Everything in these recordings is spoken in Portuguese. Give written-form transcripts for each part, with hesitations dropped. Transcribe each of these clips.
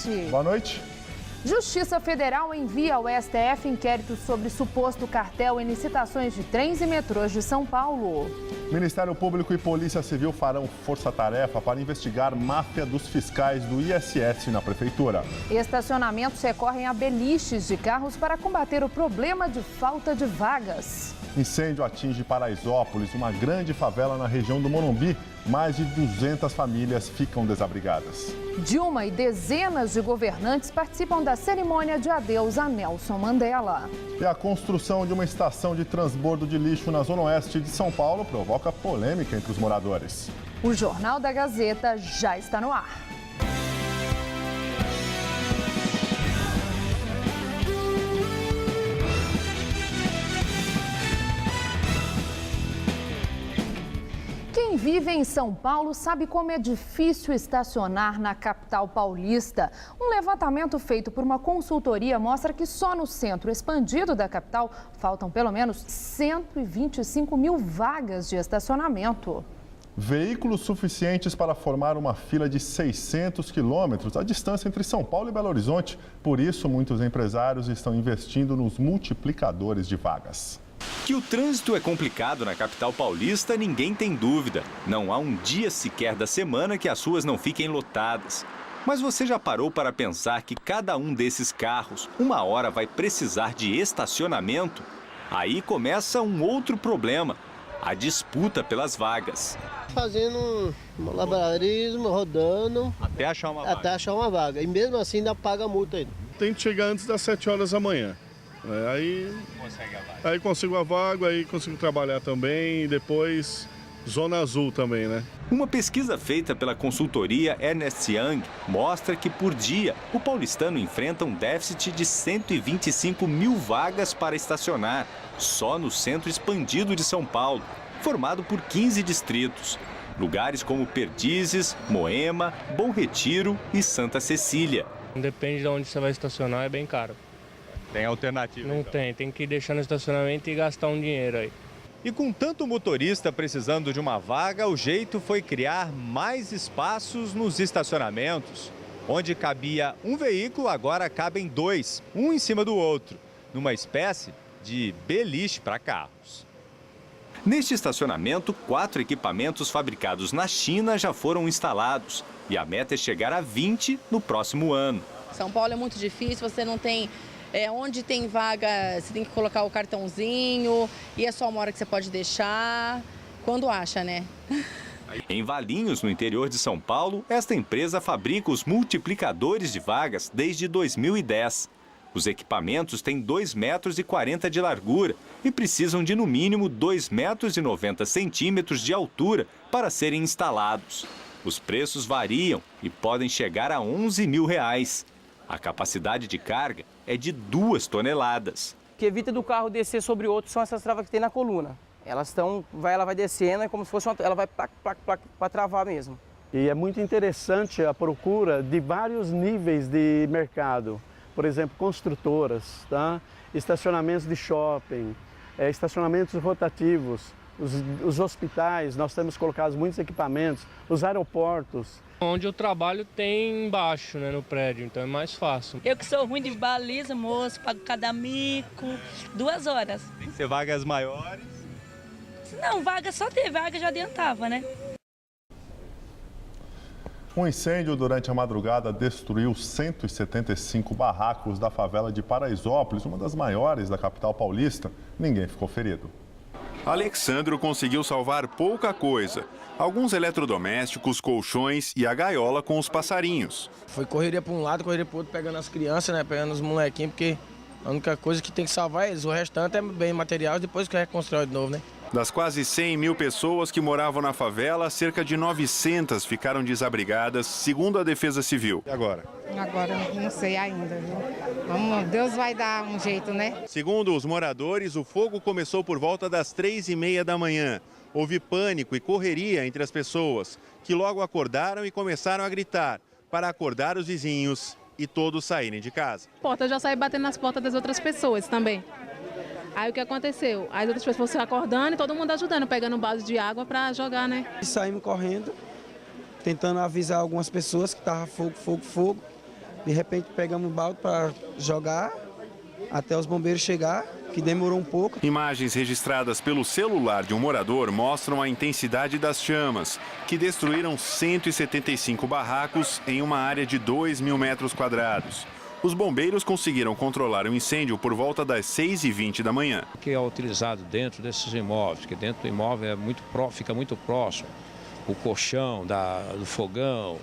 noite. Boa noite. Justiça Federal envia ao STF inquérito sobre suposto cartel em licitações de trens e metrôs de São Paulo. Ministério Público e Polícia Civil farão força-tarefa para investigar máfia dos fiscais do ISS na Prefeitura. Estacionamentos recorrem a beliches de carros para combater o problema de falta de vagas. Incêndio atinge Paraisópolis, uma grande favela na região do Morumbi. Mais de 200 famílias ficam desabrigadas. Dilma e dezenas de governantes participam da cerimônia de adeus a Nelson Mandela. E a construção de uma estação de transbordo de lixo na zona oeste de São Paulo provoca polêmica entre os moradores. O Jornal da Gazeta já está no ar. Quem vive em São Paulo sabe como é difícil estacionar na capital paulista. Um levantamento feito por uma consultoria mostra que só no centro expandido da capital faltam pelo menos 125 mil vagas de estacionamento. Veículos suficientes para formar uma fila de 600 quilômetros, a distância entre São Paulo e Belo Horizonte. Por isso, muitos empresários estão investindo nos multiplicadores de vagas. Que o trânsito é complicado na capital paulista, ninguém tem dúvida. Não há um dia sequer da semana que as ruas não fiquem lotadas. Mas você já parou para pensar que cada um desses carros, uma hora vai precisar de estacionamento? Aí começa um outro problema, a disputa pelas vagas. Fazendo um laborarismo, rodando, Até achar uma vaga. E mesmo assim ainda paga a multa ainda. Tem que chegar antes das 7 horas da manhã. Aí consigo a vaga, aí consigo trabalhar também e depois Zona Azul também, né? Uma pesquisa feita pela consultoria Ernst Young mostra que por dia o paulistano enfrenta um déficit de 125 mil vagas para estacionar, só no centro expandido de São Paulo, formado por 15 distritos. Lugares como Perdizes, Moema, Bom Retiro e Santa Cecília. Depende de onde você vai estacionar, é bem caro. Tem alternativa? Não então? tem que deixar no estacionamento e gastar um dinheiro aí. E com tanto motorista precisando de uma vaga, o jeito foi criar mais espaços nos estacionamentos. Onde cabia um veículo, agora cabem dois, um em cima do outro, numa espécie de beliche para carros. Neste estacionamento, 4 equipamentos fabricados na China já foram instalados e a meta é chegar a 20 no próximo ano. São Paulo é muito difícil, você não tem... onde tem vaga, você tem que colocar o cartãozinho e é só uma hora que você pode deixar, quando acha, né? Em Valinhos, no interior de São Paulo, esta empresa fabrica os multiplicadores de vagas desde 2010. Os equipamentos têm 2,40 metros de largura e precisam de no mínimo 2,90 metros de altura para serem instalados. Os preços variam e podem chegar a R$11 mil. A capacidade de carga é de 2 toneladas. O que evita do carro descer sobre o outro são essas travas que tem na coluna. Ela vai descendo, é como se fosse ela vai para travar mesmo. E é muito interessante a procura de vários níveis de mercado. Por exemplo, construtoras, tá? Estacionamentos de shopping, estacionamentos rotativos, os hospitais, nós temos colocado muitos equipamentos, os aeroportos. Onde eu trabalho tem embaixo, né, no prédio, então é mais fácil. Eu que sou ruim de baliza, moço, pago cada mico, 2 horas. Tem que ser vagas maiores? Não, vaga só ter vaga já adiantava, né? Um incêndio durante a madrugada destruiu 175 barracos da favela de Paraisópolis, uma das maiores da capital paulista. Ninguém ficou ferido. Alexandro conseguiu salvar pouca coisa. Alguns eletrodomésticos, colchões e a gaiola com os passarinhos. Foi correria para um lado, correria para o outro, pegando as crianças, né, pegando os molequinhos, porque a única coisa que tem que salvar é eles. O restante é bem material, depois que reconstrói de novo, né? Das quase 100 mil pessoas que moravam na favela, cerca de 900 ficaram desabrigadas, segundo a Defesa Civil. E agora? Agora não sei ainda, viu? Deus vai dar um jeito, né? Segundo os moradores, o fogo começou por volta das 3h30 da manhã. Houve pânico e correria entre as pessoas, que logo acordaram e começaram a gritar para acordar os vizinhos e todos saírem de casa. Eu já saí batendo nas portas das outras pessoas também. Aí o que aconteceu? As outras pessoas foram acordando e todo mundo ajudando, pegando um balde de água para jogar, né? Saímos correndo, tentando avisar algumas pessoas que estava fogo. De repente pegamos o balde para jogar até os bombeiros chegar, que demorou um pouco. Imagens registradas pelo celular de um morador mostram a intensidade das chamas, que destruíram 175 barracos em uma área de 2.000 metros quadrados. Os bombeiros conseguiram controlar o incêndio por volta das 6h20 da manhã. O que é utilizado dentro desses imóveis, que dentro do imóvel fica muito próximo, o colchão do fogão,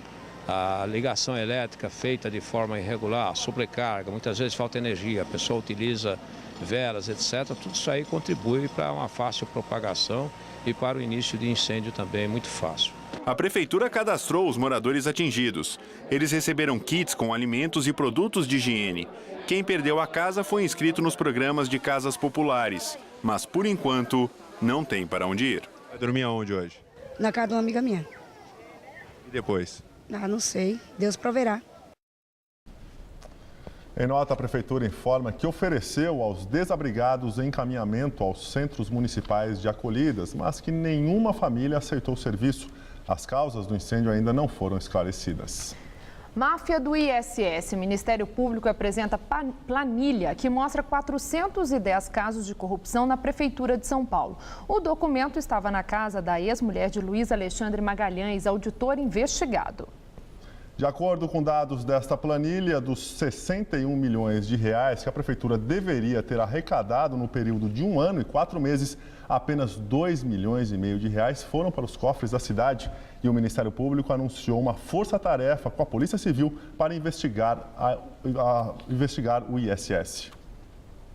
a ligação elétrica feita de forma irregular, sobrecarga, muitas vezes falta energia, a pessoa utiliza velas, etc. Tudo isso aí contribui para uma fácil propagação e para o início de incêndio também muito fácil. A prefeitura cadastrou os moradores atingidos. Eles receberam kits com alimentos e produtos de higiene. Quem perdeu a casa foi inscrito nos programas de casas populares, mas por enquanto não tem para onde ir. Vai dormir aonde hoje? Na casa de uma amiga minha. E depois? Não sei, Deus proverá. Em nota, a Prefeitura informa que ofereceu aos desabrigados encaminhamento aos centros municipais de acolhidas, mas que nenhuma família aceitou o serviço. As causas do incêndio ainda não foram esclarecidas. Máfia do ISS. O Ministério Público apresenta planilha que mostra 410 casos de corrupção na Prefeitura de São Paulo. O documento estava na casa da ex-mulher de Luiz Alexandre Magalhães, auditor investigado. De acordo com dados desta planilha, dos 61 milhões de reais que a Prefeitura deveria ter arrecadado no período de 1 ano e 4 meses, apenas 2,5 milhões de reais foram para os cofres da cidade. E o Ministério Público anunciou uma força-tarefa com a Polícia Civil para investigar o ISS.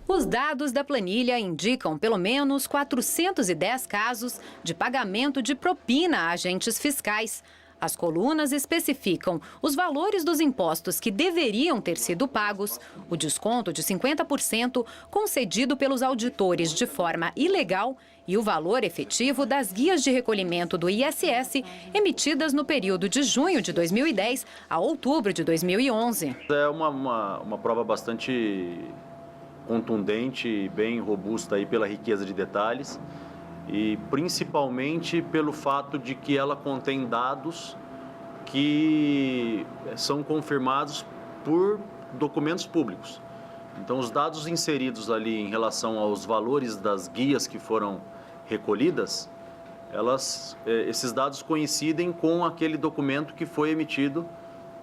Os dados da planilha indicam pelo menos 410 casos de pagamento de propina a agentes fiscais. As colunas especificam os valores dos impostos que deveriam ter sido pagos, o desconto de 50% concedido pelos auditores de forma ilegal e o valor efetivo das guias de recolhimento do ISS emitidas no período de junho de 2010 a outubro de 2011. É uma prova bastante contundente e bem robusta aí pela riqueza de detalhes. E principalmente pelo fato de que ela contém dados que são confirmados por documentos públicos. Então, os dados inseridos ali em relação aos valores das guias que foram recolhidas, esses dados coincidem com aquele documento que foi emitido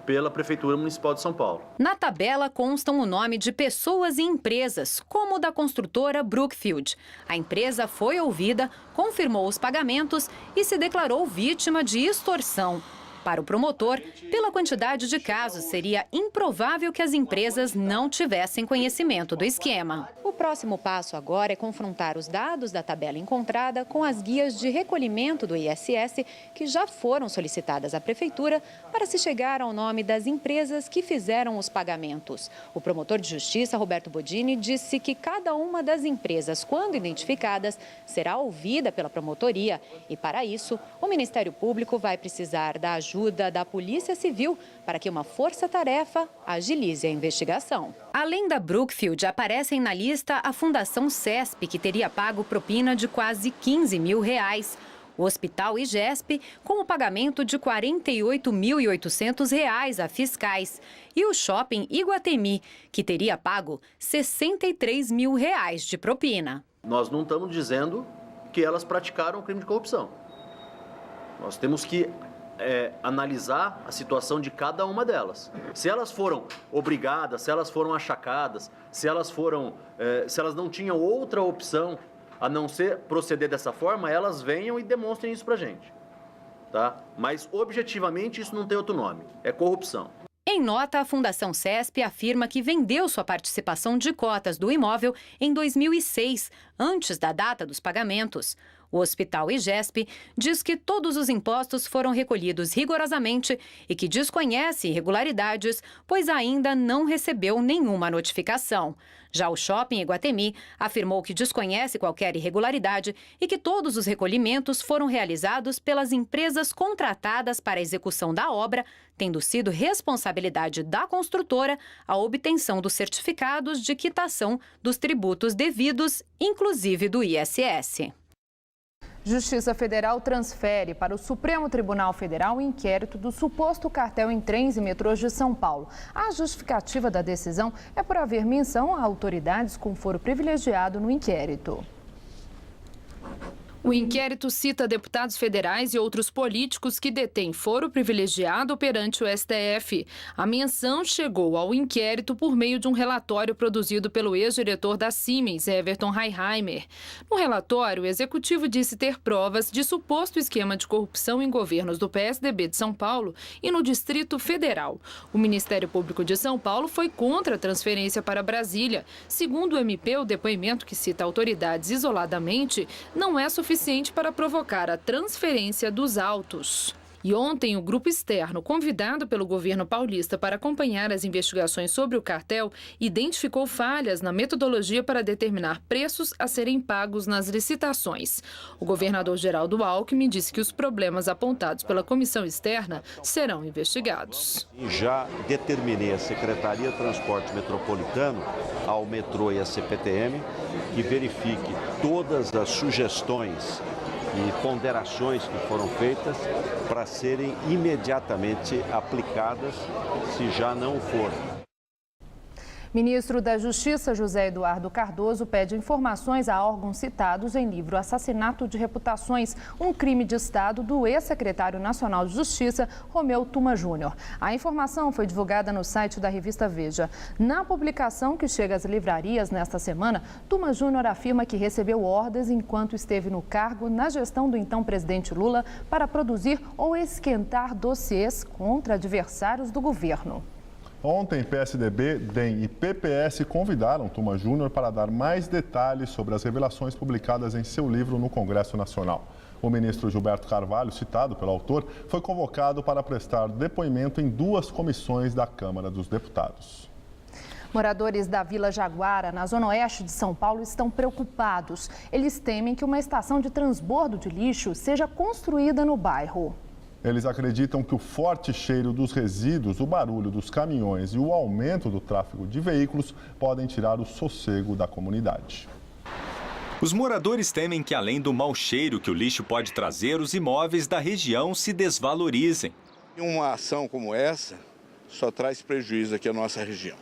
pela Prefeitura Municipal de São Paulo. Na tabela constam o nome de pessoas e empresas, como o da construtora Brookfield. A empresa foi ouvida, confirmou os pagamentos e se declarou vítima de extorsão. Para o promotor, pela quantidade de casos, seria improvável que as empresas não tivessem conhecimento do esquema. O próximo passo agora é confrontar os dados da tabela encontrada com as guias de recolhimento do ISS que já foram solicitadas à Prefeitura para se chegar ao nome das empresas que fizeram os pagamentos. O promotor de justiça, Roberto Bodini, disse que cada uma das empresas, quando identificadas, será ouvida pela promotoria e, para isso, o Ministério Público vai precisar da ajuda da Polícia Civil para que uma força-tarefa agilize a investigação. Além da Brookfield, aparecem na lista a Fundação CESP, que teria pago propina de quase 15 mil reais. O Hospital IGESP, com o pagamento de R$ 48.800 a fiscais. E o Shopping Iguatemi, que teria pago R$ 63 mil de propina. Nós não estamos dizendo que elas praticaram crime de corrupção. Nós temos que analisar a situação de cada uma delas. Se elas foram obrigadas, se elas foram achacadas, se elas não tinham outra opção a não ser proceder dessa forma, elas venham e demonstrem isso pra gente, tá? Mas objetivamente isso não tem outro nome, é corrupção. Em nota, a Fundação CESP afirma que vendeu sua participação de cotas do imóvel em 2006, antes da data dos pagamentos. O Hospital IGESP diz que todos os impostos foram recolhidos rigorosamente e que desconhece irregularidades, pois ainda não recebeu nenhuma notificação. Já o Shopping Iguatemi afirmou que desconhece qualquer irregularidade e que todos os recolhimentos foram realizados pelas empresas contratadas para a execução da obra, tendo sido responsabilidade da construtora a obtenção dos certificados de quitação dos tributos devidos, inclusive do ISS. Justiça Federal transfere para o Supremo Tribunal Federal o inquérito do suposto cartel em trens e metrôs de São Paulo. A justificativa da decisão é por haver menção a autoridades com foro privilegiado no inquérito. O inquérito cita deputados federais e outros políticos que detêm foro privilegiado perante o STF. A menção chegou ao inquérito por meio de um relatório produzido pelo ex-diretor da Siemens, Everton Heiheimer. No relatório, o executivo disse ter provas de suposto esquema de corrupção em governos do PSDB de São Paulo e no Distrito Federal. O Ministério Público de São Paulo foi contra a transferência para Brasília. Segundo o MP, o depoimento que cita autoridades isoladamente não é suficiente para provocar a transferência dos autos. E ontem, o grupo externo, convidado pelo governo paulista para acompanhar as investigações sobre o cartel, identificou falhas na metodologia para determinar preços a serem pagos nas licitações. O governador Geraldo Alckmin disse que os problemas apontados pela comissão externa serão investigados. Já determinei à Secretaria de Transporte Metropolitano, ao metrô e à CPTM, que verifique todas as sugestões e ponderações que foram feitas para serem imediatamente aplicadas, se já não forem. Ministro da Justiça, José Eduardo Cardoso, pede informações a órgãos citados em livro Assassinato de Reputações, um crime de Estado, do ex-secretário nacional de Justiça, Romeu Tuma Júnior. A informação foi divulgada no site da revista Veja. Na publicação que chega às livrarias nesta semana, Tuma Júnior afirma que recebeu ordens enquanto esteve no cargo na gestão do então presidente Lula para produzir ou esquentar dossiês contra adversários do governo. Ontem, PSDB, DEM e PPS convidaram Tuma Júnior para dar mais detalhes sobre as revelações publicadas em seu livro no Congresso Nacional. O ministro Gilberto Carvalho, citado pelo autor, foi convocado para prestar depoimento em 2 comissões da Câmara dos Deputados. Moradores da Vila Jaguara, na zona oeste de São Paulo, estão preocupados. Eles temem que uma estação de transbordo de lixo seja construída no bairro. Eles acreditam que o forte cheiro dos resíduos, o barulho dos caminhões e o aumento do tráfego de veículos podem tirar o sossego da comunidade. Os moradores temem que, além do mau cheiro que o lixo pode trazer, os imóveis da região se desvalorizem. Uma ação como essa só traz prejuízo aqui à nossa região.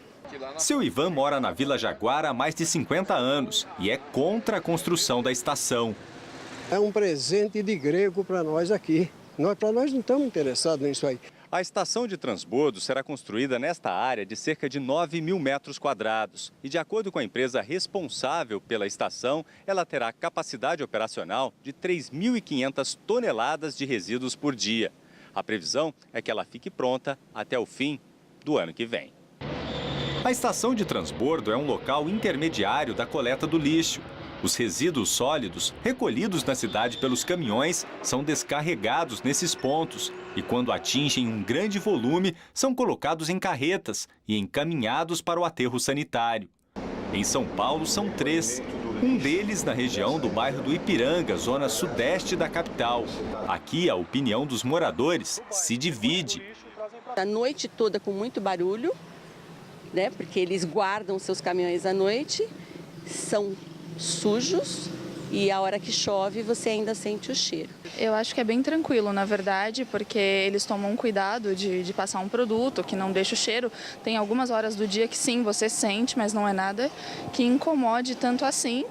Seu Ivan mora na Vila Jaguara há mais de 50 anos e é contra a construção da estação. É um presente de grego para nós aqui. Para nós não estamos interessados nisso aí. A estação de transbordo será construída nesta área de cerca de 9 mil metros quadrados. E, de acordo com a empresa responsável pela estação, ela terá capacidade operacional de 3.500 toneladas de resíduos por dia. A previsão é que ela fique pronta até o fim do ano que vem. A estação de transbordo é um local intermediário da coleta do lixo. Os resíduos sólidos, recolhidos na cidade pelos caminhões, são descarregados nesses pontos e, quando atingem um grande volume, são colocados em carretas e encaminhados para o aterro sanitário. Em São Paulo, são 3. Um deles na região do bairro do Ipiranga, zona sudeste da capital. Aqui, a opinião dos moradores se divide. A noite toda com muito barulho, né? Porque eles guardam seus caminhões à noite, são sujos e a hora que chove você ainda sente o cheiro. Eu acho que é bem tranquilo, na verdade, porque eles tomam cuidado de passar um produto que não deixa o cheiro. Tem algumas horas do dia que sim, você sente, mas não é nada que incomode tanto assim.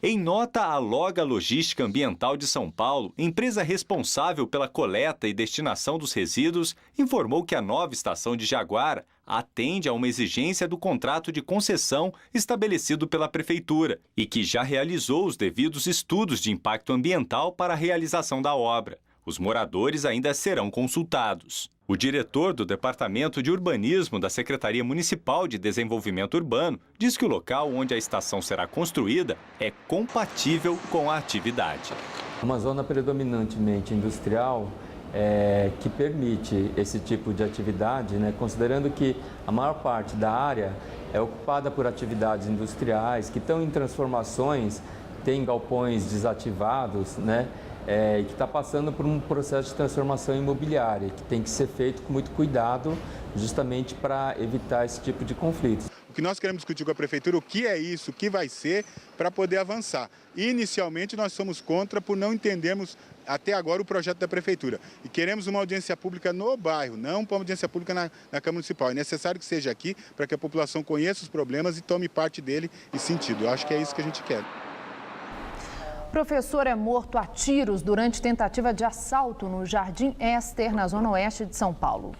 Em nota, a Loga Logística Ambiental de São Paulo, empresa responsável pela coleta e destinação dos resíduos, informou que a nova estação de Jaguara atende a uma exigência do contrato de concessão estabelecido pela Prefeitura e que já realizou os devidos estudos de impacto ambiental para a realização da obra. Os moradores ainda serão consultados. O diretor do Departamento de Urbanismo da Secretaria Municipal de Desenvolvimento Urbano diz que o local onde a estação será construída é compatível com a atividade. Uma zona predominantemente industrial que permite esse tipo de atividade, né, considerando que a maior parte da área é ocupada por atividades industriais que estão em transformações, tem galpões desativados, né? E que está passando por um processo de transformação imobiliária, que tem que ser feito com muito cuidado, justamente para evitar esse tipo de conflitos. O que nós queremos discutir com a Prefeitura, o que é isso, o que vai ser, para poder avançar. Inicialmente, nós somos contra por não entendermos até agora o projeto da Prefeitura. E queremos uma audiência pública no bairro, não uma audiência pública na Câmara Municipal. É necessário que seja aqui para que a população conheça os problemas e tome parte dele e sentido. Eu acho que é isso que a gente quer. Professor é morto a tiros durante tentativa de assalto no Jardim Éster, na zona oeste de São Paulo.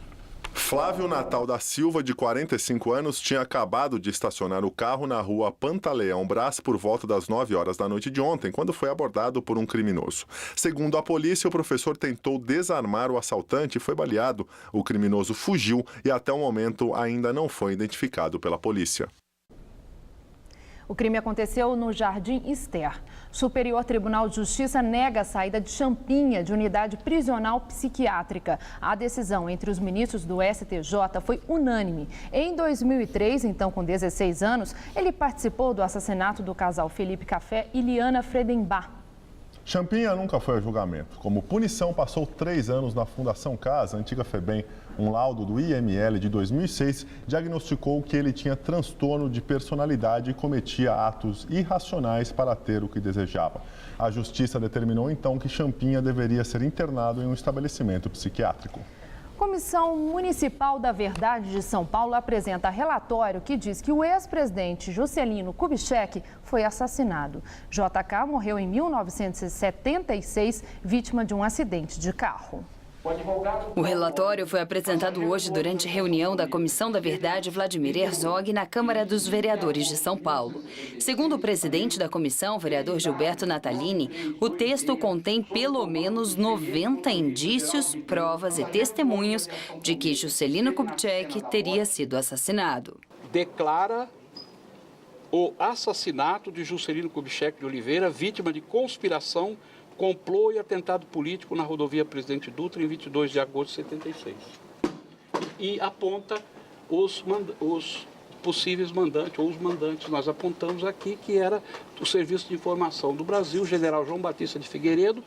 Flávio Natal da Silva, de 45 anos, tinha acabado de estacionar o carro na rua Pantaleão Brás por volta das 9 horas da noite de ontem, quando foi abordado por um criminoso. Segundo a polícia, o professor tentou desarmar o assaltante e foi baleado. O criminoso fugiu e até o momento ainda não foi identificado pela polícia. O crime aconteceu no Jardim Éster. Superior Tribunal de Justiça nega a saída de Champinha de unidade prisional psiquiátrica. A decisão entre os ministros do STJ foi unânime. Em 2003, então com 16 anos, ele participou do assassinato do casal Felipe Café e Liana Fredenbach. Champinha nunca foi a julgamento. Como punição, passou 3 anos na Fundação Casa, antiga FEBEM. Um laudo do IML de 2006 diagnosticou que ele tinha transtorno de personalidade e cometia atos irracionais para ter o que desejava. A Justiça determinou então que Champinha deveria ser internado em um estabelecimento psiquiátrico. Comissão Municipal da Verdade de São Paulo apresenta relatório que diz que o ex-presidente Juscelino Kubitschek foi assassinado. JK morreu em 1976, vítima de um acidente de carro. O relatório foi apresentado hoje durante reunião da Comissão da Verdade Vladimir Herzog na Câmara dos Vereadores de São Paulo. Segundo o presidente da comissão, vereador Gilberto Natalini, o texto contém pelo menos 90 indícios, provas e testemunhos de que Juscelino Kubitschek teria sido assassinado. Declara o assassinato de Juscelino Kubitschek de Oliveira, vítima de conspiração, complô e atentado político na rodovia Presidente Dutra em 22 de agosto de 76. E aponta os possíveis mandantes, ou os mandantes. Nós apontamos aqui que era o Serviço de Informação do Brasil, o general João Batista de Figueiredo,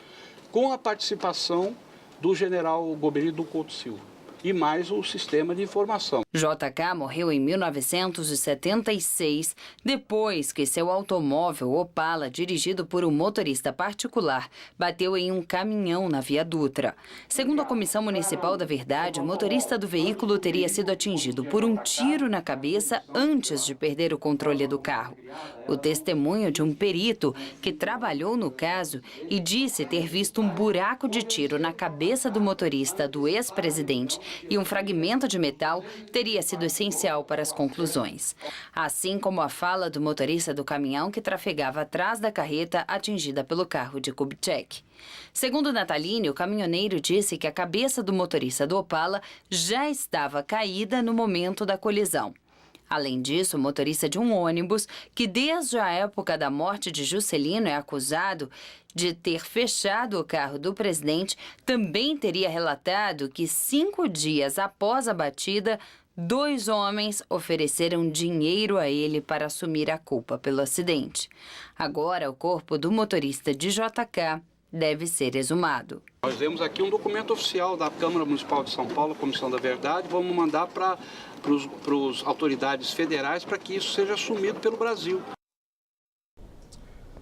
com a participação do general Goberido Couto Silva. E mais o sistema de informação. JK morreu em 1976, depois que seu automóvel Opala, dirigido por um motorista particular, bateu em um caminhão na Via Dutra. Segundo a Comissão Municipal da Verdade, o motorista do veículo teria sido atingido por um tiro na cabeça antes de perder o controle do carro. O testemunho de um perito que trabalhou no caso e disse ter visto um buraco de tiro na cabeça do motorista do ex-presidente e um fragmento de metal teria sido essencial para as conclusões. Assim como a fala do motorista do caminhão que trafegava atrás da carreta atingida pelo carro de Kubitschek. Segundo Natalini, o caminhoneiro disse que a cabeça do motorista do Opala já estava caída no momento da colisão. Além disso, o motorista de um ônibus, que desde a época da morte de Juscelino é acusado de ter fechado o carro do presidente, também teria relatado que 5 dias após a batida, 2 homens ofereceram dinheiro a ele para assumir a culpa pelo acidente. Agora, o corpo do motorista de JK deve ser exumado. Nós vemos aqui um documento oficial da Câmara Municipal de São Paulo, Comissão da Verdade. Vamos mandar para as autoridades federais para que isso seja assumido pelo Brasil.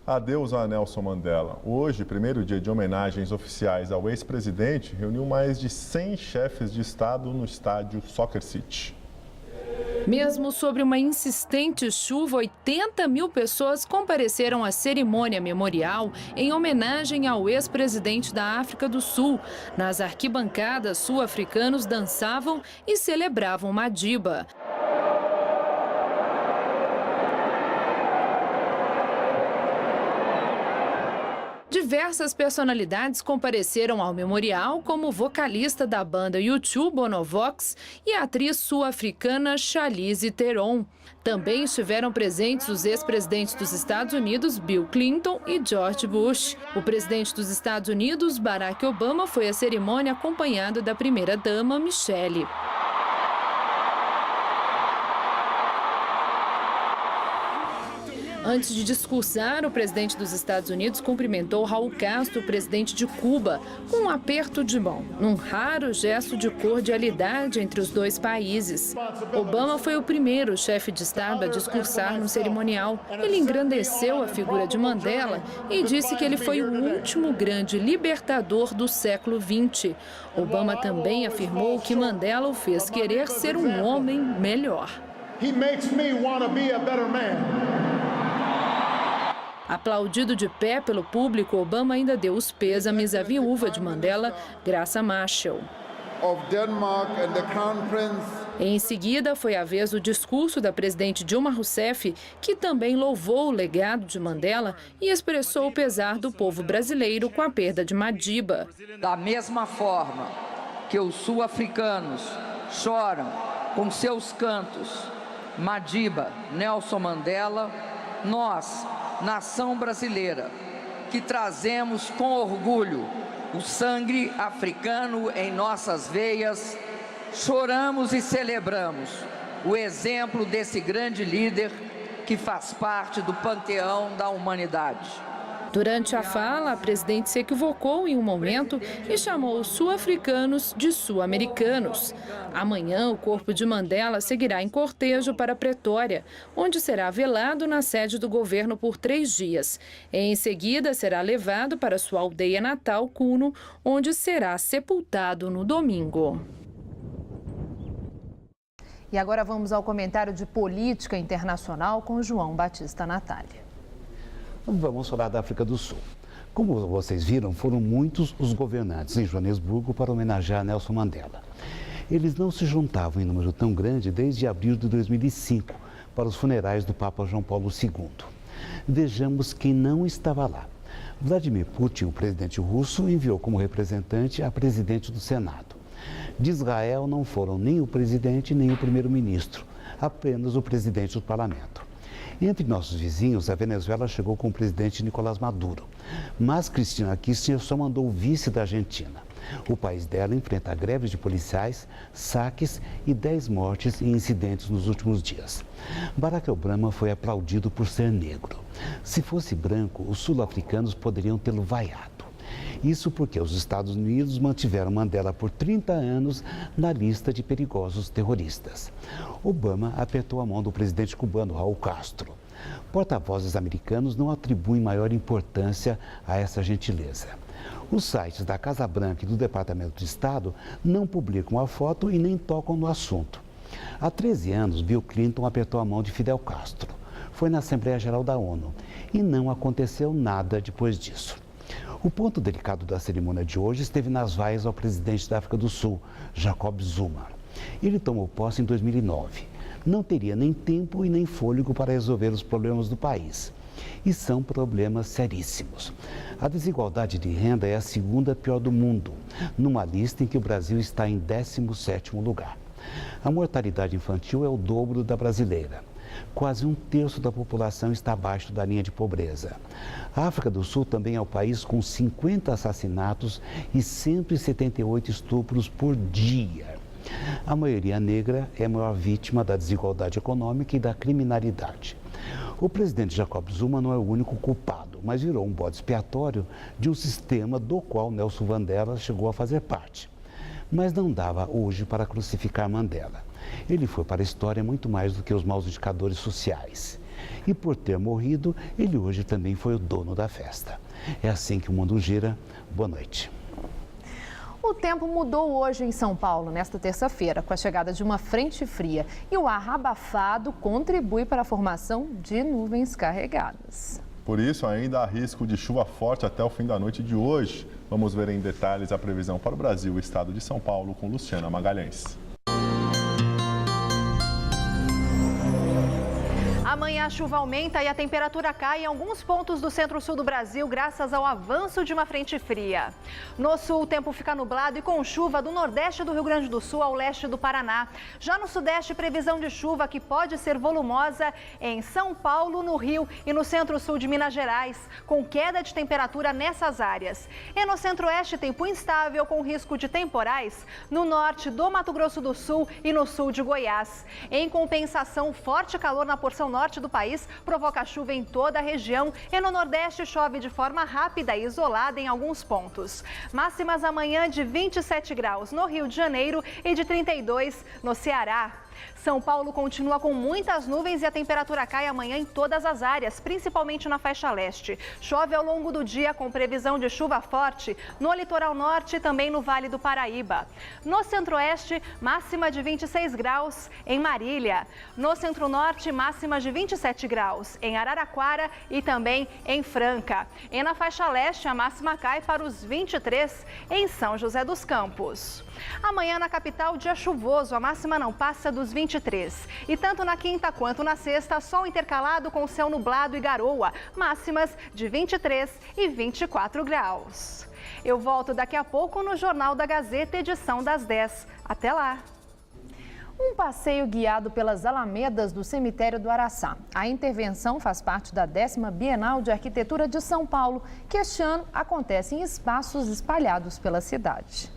Adeus a Nelson Mandela. Hoje, primeiro dia de homenagens oficiais ao ex-presidente, reuniu mais de 100 chefes de Estado no estádio Soccer City. Mesmo sobre uma insistente chuva, 80 mil pessoas compareceram à cerimônia memorial em homenagem ao ex-presidente da África do Sul. Nas arquibancadas, sul-africanos dançavam e celebravam Madiba. Diversas personalidades compareceram ao memorial, como o vocalista da banda U2, Bono Vox, e a atriz sul-africana Charlize Theron. Também estiveram presentes os ex-presidentes dos Estados Unidos, Bill Clinton e George Bush. O presidente dos Estados Unidos, Barack Obama, foi à cerimônia acompanhado da primeira-dama, Michelle. Antes de discursar, o presidente dos Estados Unidos cumprimentou Raul Castro, presidente de Cuba, com um aperto de mão, num raro gesto de cordialidade entre os dois países. Obama foi o primeiro chefe de Estado a discursar no cerimonial. Ele engrandeceu a figura de Mandela e disse que ele foi o último grande libertador do século XX. Obama também afirmou que Mandela o fez querer ser um homem melhor. Aplaudido de pé pelo público, Obama ainda deu os pêsames à viúva de Mandela, Graça Machel. Em seguida, foi a vez do discurso da presidente Dilma Rousseff, que também louvou o legado de Mandela e expressou o pesar do povo brasileiro com a perda de Madiba. Da mesma forma que os sul-africanos choram com seus cantos Madiba, Nelson Mandela, nós, nação brasileira, que trazemos com orgulho o sangue africano em nossas veias, choramos e celebramos o exemplo desse grande líder que faz parte do panteão da humanidade. Durante a fala, a presidente se equivocou em um momento e chamou os sul-africanos de sul-americanos. Amanhã, o corpo de Mandela seguirá em cortejo para Pretória, onde será velado na sede do governo por 3 dias. Em seguida, será levado para sua aldeia natal, Cuno, onde será sepultado no domingo. E agora vamos ao comentário de política internacional com João Batista Natália. Vamos falar da África do Sul. Como vocês viram, foram muitos os governantes em Joanesburgo para homenagear Nelson Mandela. Eles não se juntavam em número tão grande desde abril de 2005 para os funerais do Papa João Paulo II. Vejamos quem não estava lá. Vladimir Putin, o presidente russo, enviou como representante a presidente do Senado. De Israel não foram nem o presidente nem o primeiro-ministro, apenas o presidente do parlamento. Entre nossos vizinhos, a Venezuela chegou com o presidente Nicolás Maduro, mas Cristina Kirchner só mandou o vice da Argentina. O país dela enfrenta greves de policiais, saques e 10 mortes em incidentes nos últimos dias. Barack Obama foi aplaudido por ser negro. Se fosse branco, os sul-africanos poderiam tê-lo vaiado. Isso porque os Estados Unidos mantiveram Mandela por 30 anos na lista de perigosos terroristas. Obama apertou a mão do presidente cubano, Raul Castro. Porta-vozes americanos não atribuem maior importância a essa gentileza. Os sites da Casa Branca e do Departamento de Estado não publicam a foto e nem tocam no assunto. Há 13 anos, Bill Clinton apertou a mão de Fidel Castro. Foi na Assembleia Geral da ONU e não aconteceu nada depois disso. O ponto delicado da cerimônia de hoje esteve nas vaias ao presidente da África do Sul, Jacob Zuma. Ele tomou posse em 2009. Não teria nem tempo e nem fôlego para resolver os problemas do país. E são problemas seríssimos. A desigualdade de renda é a segunda pior do mundo, numa lista em que o Brasil está em 17º lugar. A mortalidade infantil é o dobro da brasileira. Quase 1/3 da população está abaixo da linha de pobreza. A África do Sul também é o país com 50 assassinatos e 178 estupros por dia. A maioria negra é a maior vítima da desigualdade econômica e da criminalidade. O presidente Jacob Zuma não é o único culpado, mas virou um bode expiatório de um sistema do qual Nelson Mandela chegou a fazer parte. Mas não dava hoje para crucificar Mandela. Ele foi para a história muito mais do que os maus indicadores sociais. E por ter morrido, ele hoje também foi o dono da festa. É assim que o mundo gira. Boa noite. O tempo mudou hoje em São Paulo, nesta terça-feira, com a chegada de uma frente fria. E o ar abafado contribui para a formação de nuvens carregadas. Por isso, ainda há risco de chuva forte até o fim da noite de hoje. Vamos ver em detalhes a previsão para o Brasil, o estado de São Paulo, com Luciana Magalhães. Amanhã a chuva aumenta e a temperatura cai em alguns pontos do centro-sul do Brasil graças ao avanço de uma frente fria. No sul, o tempo fica nublado e com chuva do nordeste do Rio Grande do Sul ao leste do Paraná. Já no sudeste, previsão de chuva que pode ser volumosa em São Paulo, no Rio e no centro-sul de Minas Gerais, com queda de temperatura nessas áreas. E no centro-oeste, tempo instável com risco de temporais no norte do Mato Grosso do Sul e no sul de Goiás. Em compensação, forte calor na porção norte do país país provoca chuva em toda a região e no Nordeste chove de forma rápida e isolada em alguns pontos. Máximas amanhã de 27 graus no Rio de Janeiro e de 32 no Ceará. São Paulo continua com muitas nuvens e a temperatura cai amanhã em todas as áreas, principalmente na faixa leste. Chove ao longo do dia com previsão de chuva forte no litoral norte e também no Vale do Paraíba. No centro-oeste, máxima de 26 graus em Marília. No centro-norte, máxima de 27 graus em Araraquara e também em Franca. E na faixa leste, a máxima cai para os 23 em São José dos Campos. Amanhã na capital, dia chuvoso, a máxima não passa dos 23. E tanto na quinta quanto na sexta, sol intercalado com céu nublado e garoa, máximas de 23 e 24 graus. Eu volto daqui a pouco no Jornal da Gazeta, edição das 10. Até lá! Um passeio guiado pelas alamedas do cemitério do Araçá. A intervenção faz parte da 10ª Bienal de Arquitetura de São Paulo, que este ano acontece em espaços espalhados pela cidade.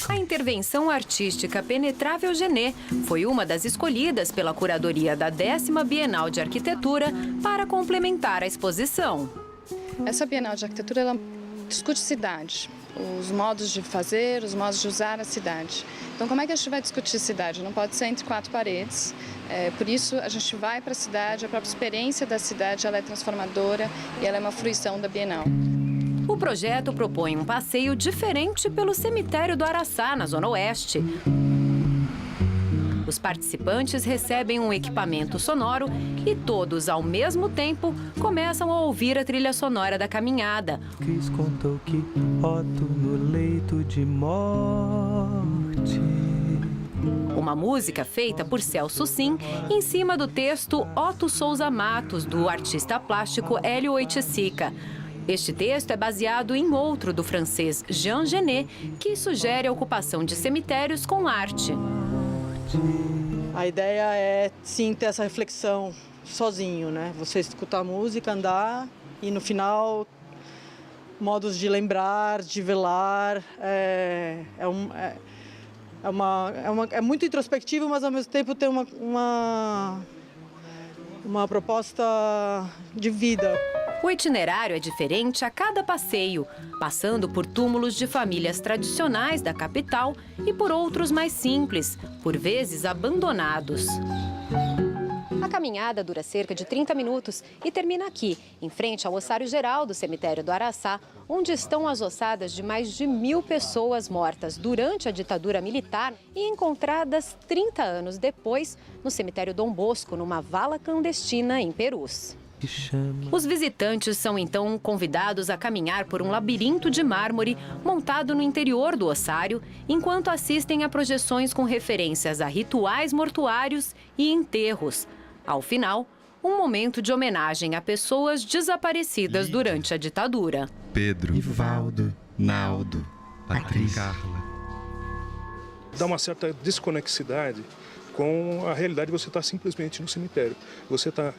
A intervenção artística Penetrável Genê foi uma das escolhidas pela curadoria da 10ª Bienal de Arquitetura para complementar a exposição. Essa Bienal de Arquitetura ela discute cidade, os modos de fazer, os modos de usar a cidade. Então, como é que a gente vai discutir cidade? Não pode ser entre quatro paredes. Por isso, a gente vai para a cidade, a própria experiência da cidade ela é transformadora e ela é uma fruição da Bienal. O projeto propõe um passeio diferente pelo cemitério do Araçá, na Zona Oeste. Os participantes recebem um equipamento sonoro e todos, ao mesmo tempo, começam a ouvir a trilha sonora da caminhada. Cris contou que Otto no leito de morte. Uma música feita por Celso Sim, em cima do texto Otto Souza Matos, do artista plástico Hélio Oiticica. Este texto é baseado em outro do francês Jean Genet, que sugere a ocupação de cemitérios com arte. A ideia é, sim, ter essa reflexão sozinho, né? Você escutar a música, andar e, no final, modos de lembrar, de velar. É muito introspectivo, mas, ao mesmo tempo, tem uma proposta de vida. O itinerário é diferente a cada passeio, passando por túmulos de famílias tradicionais da capital e por outros mais simples, por vezes abandonados. A caminhada dura cerca de 30 minutos e termina aqui, em frente ao ossário geral do cemitério do Araçá, onde estão as ossadas de mais de 1000 pessoas mortas durante a ditadura militar e encontradas 30 anos depois no cemitério Dom Bosco, numa vala clandestina em Perus. Os visitantes são então convidados a caminhar por um labirinto de mármore montado no interior do ossário, enquanto assistem a projeções com referências a rituais mortuários e enterros. Ao final, um momento de homenagem a pessoas desaparecidas durante a ditadura. Pedro, Ivaldo, Naldo, Patrícia, Carla. Dá uma certa desconexidade com a realidade de você estar simplesmente no cemitério. Você está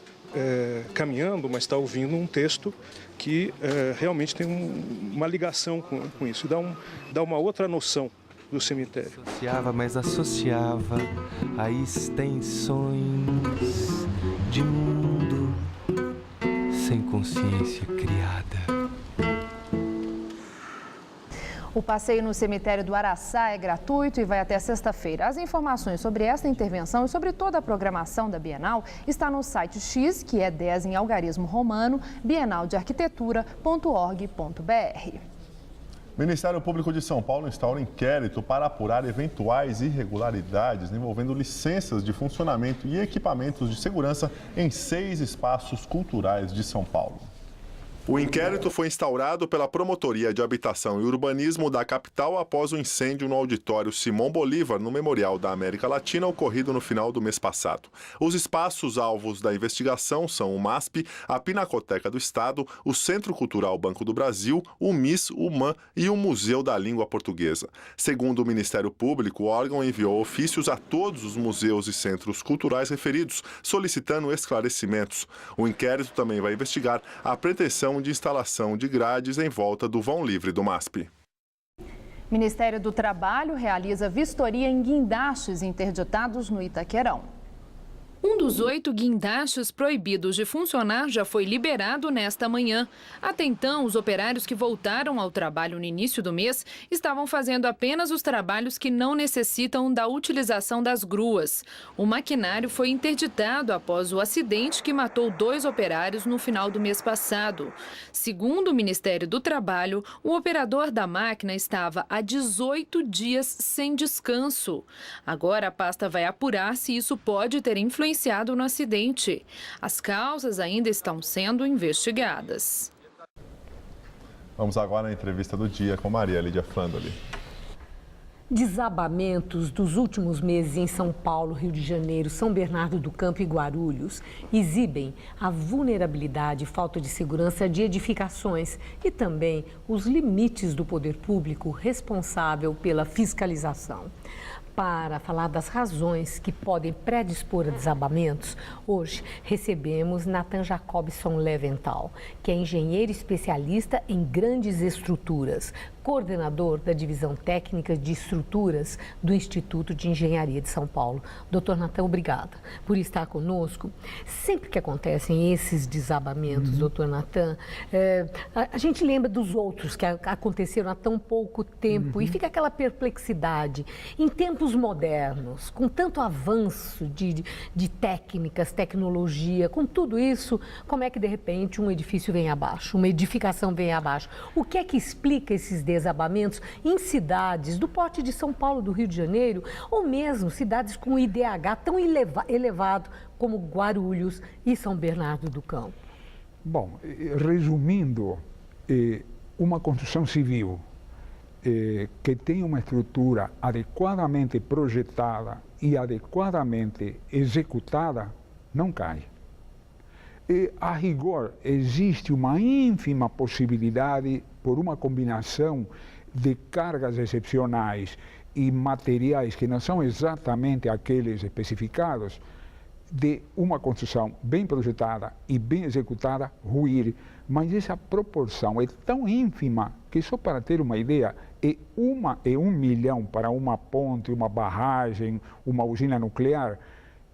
caminhando, mas está ouvindo um texto que realmente tem uma ligação com isso. Dá uma outra noção do cemitério. Associava a extensões de mundo sem consciência criada. O passeio no cemitério do Araçá é gratuito e vai até sexta-feira. As informações sobre esta intervenção e sobre toda a programação da Bienal está no site X, que é 10 em algarismo romano, bienaldearquitetura.org.br. O Ministério Público de São Paulo instaura inquérito para apurar eventuais irregularidades envolvendo licenças de funcionamento e equipamentos de segurança em 6 espaços culturais de São Paulo. O inquérito foi instaurado pela Promotoria de Habitação e Urbanismo da capital após o incêndio no auditório Simão Bolívar, no Memorial da América Latina, ocorrido no final do mês passado. Os espaços alvos da investigação são o MASP, a Pinacoteca do Estado, o Centro Cultural Banco do Brasil, o MIS, o MAN e o Museu da Língua Portuguesa. Segundo o Ministério Público, o órgão enviou ofícios a todos os museus e centros culturais referidos, solicitando esclarecimentos. O inquérito também vai investigar a pretensão de instalação de grades em volta do vão livre do MASP. O Ministério do Trabalho realiza vistoria em guindastes interditados no Itaquerão. Um dos 8 guindastes proibidos de funcionar já foi liberado nesta manhã. Até então, os operários que voltaram ao trabalho no início do mês estavam fazendo apenas os trabalhos que não necessitam da utilização das gruas. O maquinário foi interditado após o acidente que matou 2 operários no final do mês passado. Segundo o Ministério do Trabalho, o operador da máquina estava há 18 dias sem descanso. Agora a pasta vai apurar se isso pode ter influenciado no acidente. As causas ainda estão sendo investigadas. Vamos agora à entrevista do dia com Maria Lídia Flandoli. Desabamentos dos últimos meses em São Paulo, Rio de Janeiro, São Bernardo do Campo e Guarulhos exibem a vulnerabilidade e falta de segurança de edificações e também os limites do poder público responsável pela fiscalização. Para falar das razões que podem predispor a desabamentos, hoje recebemos Nathan Jacobson Leventhal, que é engenheiro especialista em grandes estruturas, coordenador da Divisão Técnica de Estruturas do Instituto de Engenharia de São Paulo. Doutor Nathan, obrigada por estar conosco. Sempre que acontecem esses desabamentos, doutor Nathan, a gente lembra dos outros que aconteceram há tão pouco tempo e fica aquela perplexidade. Em tempos modernos, com tanto avanço de técnicas, tecnologia, com tudo isso, como é que de repente um edifício vem abaixo, uma edificação vem abaixo? O que é que explica esses desabamentos em cidades do porte de São Paulo, do Rio de Janeiro, ou mesmo cidades com IDH tão elevado como Guarulhos e São Bernardo do Campo? Bom, resumindo, uma construção civil que tem uma estrutura adequadamente projetada e adequadamente executada, não cai. A rigor, existe uma ínfima possibilidade, por uma combinação de cargas excepcionais e materiais que não são exatamente aqueles especificados, de uma construção bem projetada e bem executada ruir. Mas essa proporção é tão ínfima que, só para ter uma ideia, é 1 milhão para uma ponte, uma barragem, uma usina nuclear,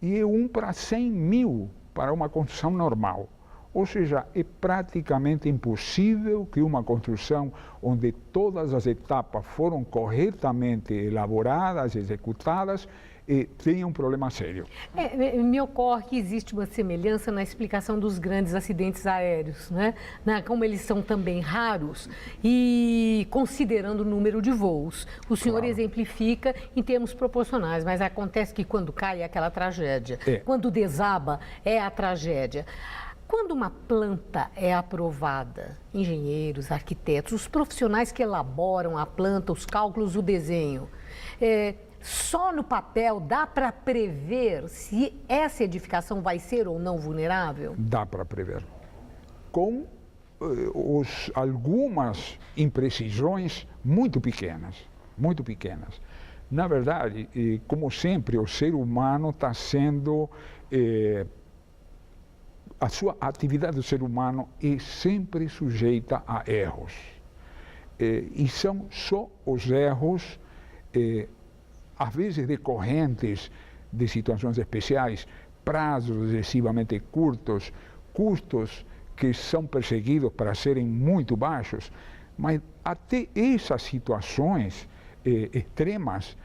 e é 1 para 100 mil para uma construção normal. Ou seja, é praticamente impossível que uma construção onde todas as etapas foram corretamente elaboradas, executadas, tenha um problema sério. Me ocorre que existe uma semelhança na explicação dos grandes acidentes aéreos, né? Como eles são também raros e considerando o número de voos. O senhor exemplifica em termos proporcionais, mas acontece que quando cai é aquela tragédia. Quando desaba é a tragédia. Quando uma planta é aprovada, engenheiros, arquitetos, os profissionais que elaboram a planta, os cálculos, o desenho, só no papel dá para prever se essa edificação vai ser ou não vulnerável? Dá para prever. Com algumas imprecisões muito pequenas, muito pequenas. Na verdade, como sempre, o ser humano está sendo... a sua atividade do ser humano é sempre sujeita a erros. E são só os erros, às vezes decorrentes de situações especiais, prazos excessivamente curtos, custos que são perseguidos para serem muito baixos, mas até essas situações extremas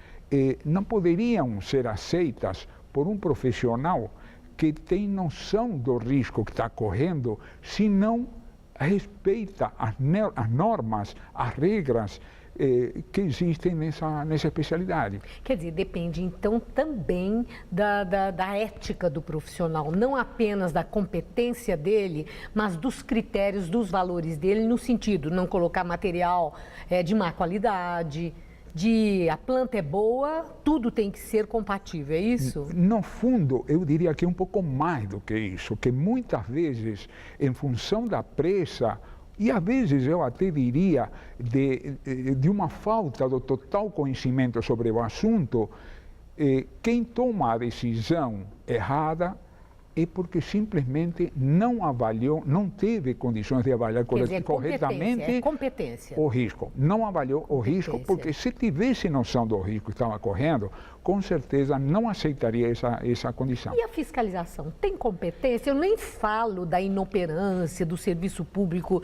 não poderiam ser aceitas por um profissional que tem noção do risco que está correndo, se não respeita as normas, as regras que existem nessa especialidade. Quer dizer, depende então também da ética do profissional, não apenas da competência dele, mas dos critérios, dos valores dele, no sentido de não colocar material de má qualidade, a planta é boa, tudo tem que ser compatível, é isso? No fundo, eu diria que é um pouco mais do que isso, que muitas vezes, em função da pressa, e às vezes eu até diria de uma falta do total conhecimento sobre o assunto, quem toma a decisão errada é porque simplesmente não avaliou, não teve condições de avaliar corretamente o risco. Não avaliou o risco, porque se tivesse noção do risco que estava correndo, com certeza não aceitaria essa condição. E a fiscalização? Tem competência? Eu nem falo da inoperância do serviço público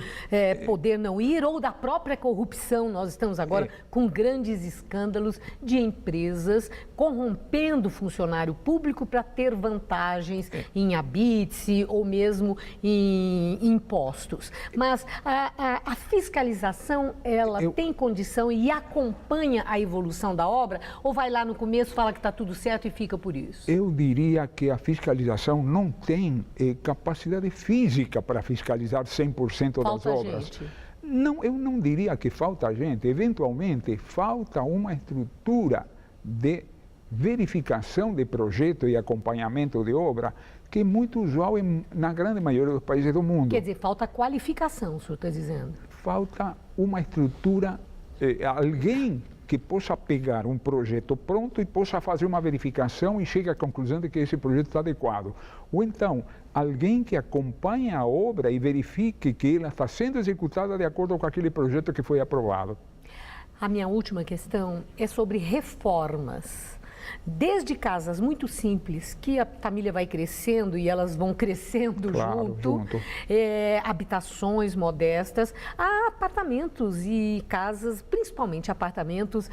poder não ir, ou da própria corrupção. Nós estamos agora com grandes escândalos de empresas corrompendo o funcionário público para ter vantagens em habite ou mesmo em impostos. Mas a fiscalização, ela tem condição e acompanha a evolução da obra, ou vai lá no começo, fala que está tudo certo e fica por isso? Eu diria que a fiscalização não tem capacidade física para fiscalizar 100% das obras. Não, eu não diria que falta gente. Eventualmente, falta uma estrutura de verificação de projeto e acompanhamento de obra que é muito usual na grande maioria dos países do mundo. Quer dizer, falta qualificação, o senhor está dizendo? Falta uma estrutura, alguém que possa pegar um projeto pronto e possa fazer uma verificação e chegue à conclusão de que esse projeto está adequado. Ou então, alguém que acompanhe a obra e verifique que ela está sendo executada de acordo com aquele projeto que foi aprovado. A minha última questão é sobre reformas. Desde casas muito simples, que a família vai crescendo e elas vão crescendo junto. Habitações modestas, a apartamentos e casas, principalmente apartamentos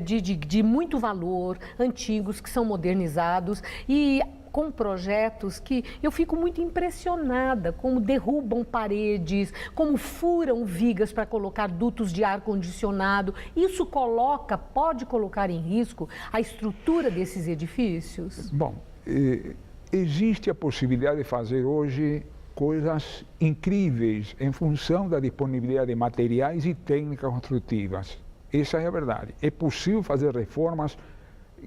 de muito valor, antigos, que são modernizados e com projetos que eu fico muito impressionada, como derrubam paredes, como furam vigas para colocar dutos de ar-condicionado. Isso pode colocar em risco a estrutura desses edifícios? Bom, existe a possibilidade de fazer hoje coisas incríveis em função da disponibilidade de materiais e técnicas construtivas. Essa é a verdade. É possível fazer reformas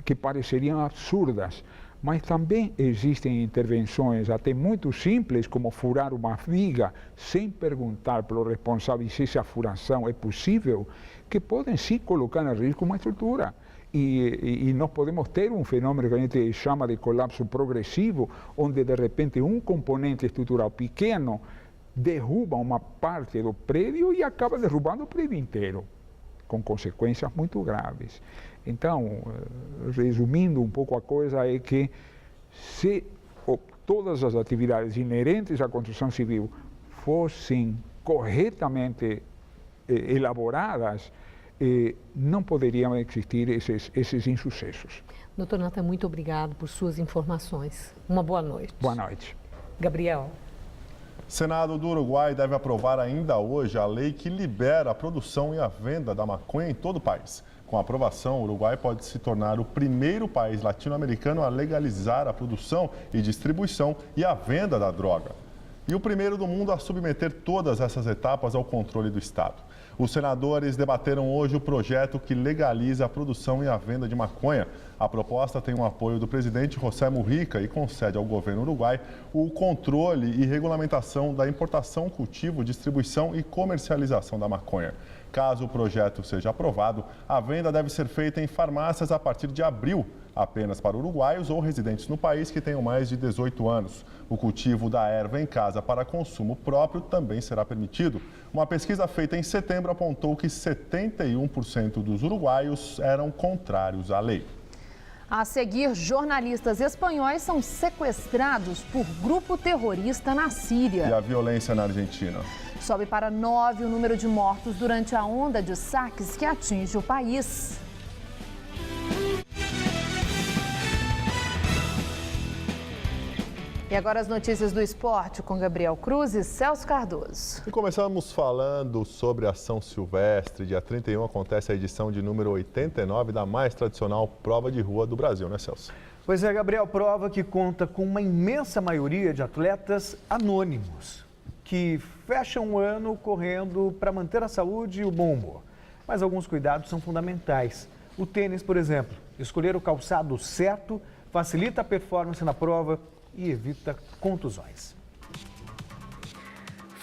que pareceriam absurdas, mas também existem intervenções até muito simples, como furar uma viga sem perguntar para o responsável se essa furação é possível, que podem sim colocar em risco uma estrutura. E nós podemos ter um fenômeno que a gente chama de colapso progressivo, onde de repente um componente estrutural pequeno derruba uma parte do prédio e acaba derrubando o prédio inteiro, com consequências muito graves. Então, resumindo um pouco a coisa, é que se todas as atividades inerentes à construção civil fossem corretamente elaboradas, não poderiam existir esses insucessos. Doutor Nathan, muito obrigado por suas informações. Uma boa noite. Boa noite. Gabriel. Senado do Uruguai deve aprovar ainda hoje a lei que libera a produção e a venda da maconha em todo o país. Com a aprovação, o Uruguai pode se tornar o primeiro país latino-americano a legalizar a produção e distribuição e a venda da droga. E o primeiro do mundo a submeter todas essas etapas ao controle do Estado. Os senadores debateram hoje o projeto que legaliza a produção e a venda de maconha. A proposta tem o apoio do presidente José Mujica e concede ao governo uruguai o controle e regulamentação da importação, cultivo, distribuição e comercialização da maconha. Caso o projeto seja aprovado, a venda deve ser feita em farmácias a partir de abril, apenas para uruguaios ou residentes no país que tenham mais de 18 anos. O cultivo da erva em casa para consumo próprio também será permitido. Uma pesquisa feita em setembro apontou que 71% dos uruguaios eram contrários à lei. A seguir, jornalistas espanhóis são sequestrados por grupo terrorista na Síria. E a violência na Argentina? Sobe para 9 o número de mortos durante a onda de saques que atinge o país. E agora as notícias do esporte com Gabriel Cruz e Celso Cardoso. E começamos falando sobre a São Silvestre. Dia 31 acontece a edição de número 89 da mais tradicional prova de rua do Brasil, né, Celso? Pois é, Gabriel, prova que conta com uma imensa maioria de atletas anônimos, que fecham o ano correndo para manter a saúde e o bom humor. Mas alguns cuidados são fundamentais. O tênis, por exemplo, escolher o calçado certo facilita a performance na prova e evita contusões.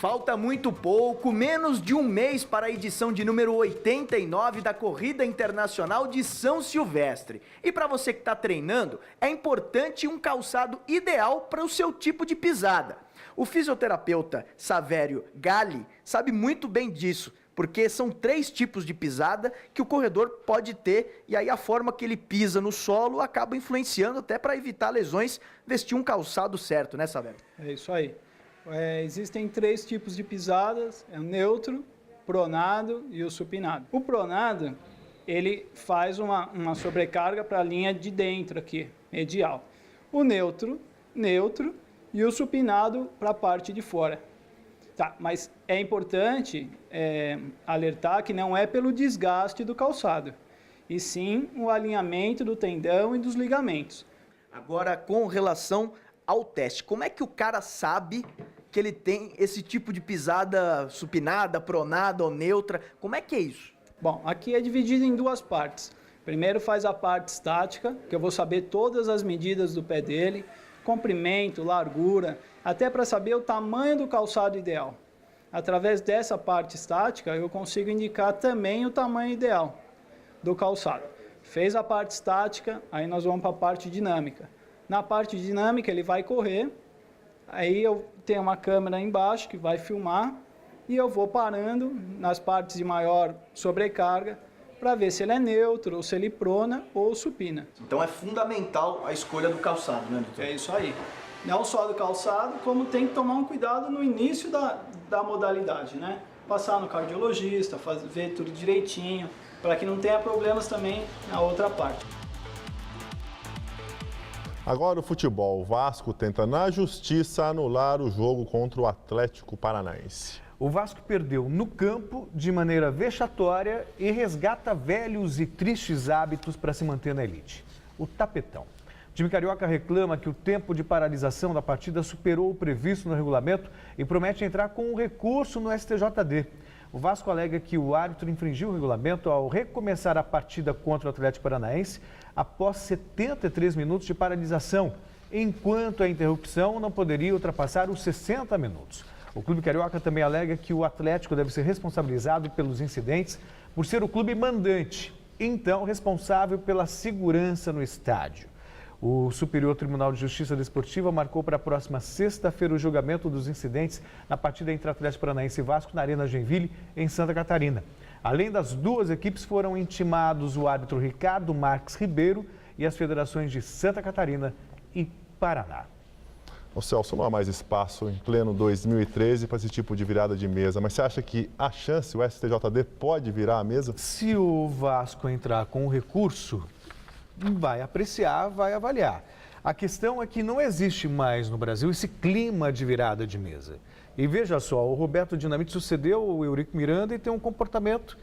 Falta muito pouco, menos de um mês para a edição de número 89 da Corrida Internacional de São Silvestre. E para você que está treinando, é importante um calçado ideal para o seu tipo de pisada. O fisioterapeuta Savério Galli sabe muito bem disso, porque são 3 tipos de pisada que o corredor pode ter, e aí a forma que ele pisa no solo acaba influenciando até para evitar lesões, vestir um calçado certo, né, Savério? É isso aí. Existem 3 tipos de pisadas, o neutro, pronado e o supinado. O pronado, ele faz uma sobrecarga para a linha de dentro aqui, medial. O neutro e o supinado para a parte de fora. Tá, mas é importante alertar que não é pelo desgaste do calçado, e sim o alinhamento do tendão e dos ligamentos. Agora, com relação ao teste, como é que o cara sabe que ele tem esse tipo de pisada supinada, pronada ou neutra? Como é que é isso? Bom, aqui é dividido em 2 partes. Primeiro faz a parte estática, que eu vou saber todas as medidas do pé dele, comprimento, largura, até para saber o tamanho do calçado ideal. Através dessa parte estática, eu consigo indicar também o tamanho ideal do calçado. Fez a parte estática, aí nós vamos para a parte dinâmica. Na parte dinâmica, ele vai correr, aí eu tenho uma câmera embaixo que vai filmar e eu vou parando nas partes de maior sobrecarga para ver se ele é neutro, ou se ele prona ou supina. Então é fundamental a escolha do calçado, né, doutor? É isso aí. Não só do calçado, como tem que tomar um cuidado no início da modalidade, né? Passar no cardiologista, ver tudo direitinho, para que não tenha problemas também na outra parte. Agora o futebol. O Vasco tenta na justiça anular o jogo contra o Atlético Paranaense. O Vasco perdeu no campo de maneira vexatória e resgata velhos e tristes hábitos para se manter na elite. O tapetão. O time carioca reclama que o tempo de paralisação da partida superou o previsto no regulamento e promete entrar com um recurso no STJD. O Vasco alega que o árbitro infringiu o regulamento ao recomeçar a partida contra o Atlético Paranaense após 73 minutos de paralisação, enquanto a interrupção não poderia ultrapassar os 60 minutos. O clube carioca também alega que o Atlético deve ser responsabilizado pelos incidentes por ser o clube mandante, então responsável pela segurança no estádio. O Superior Tribunal de Justiça Desportiva marcou para a próxima sexta-feira o julgamento dos incidentes na partida entre Atlético Paranaense e Vasco na Arena Joinville, em Santa Catarina. Além das 2 equipes, foram intimados o árbitro Ricardo Marques Ribeiro e as federações de Santa Catarina e Paraná. Ô Celso, não há mais espaço em pleno 2013 para esse tipo de virada de mesa, mas você acha que há chance o STJD pode virar a mesa? Se o Vasco entrar com o recurso, vai apreciar, vai avaliar. A questão é que não existe mais no Brasil esse clima de virada de mesa. E veja só, o Roberto Dinamite sucedeu o Eurico Miranda e tem um comportamento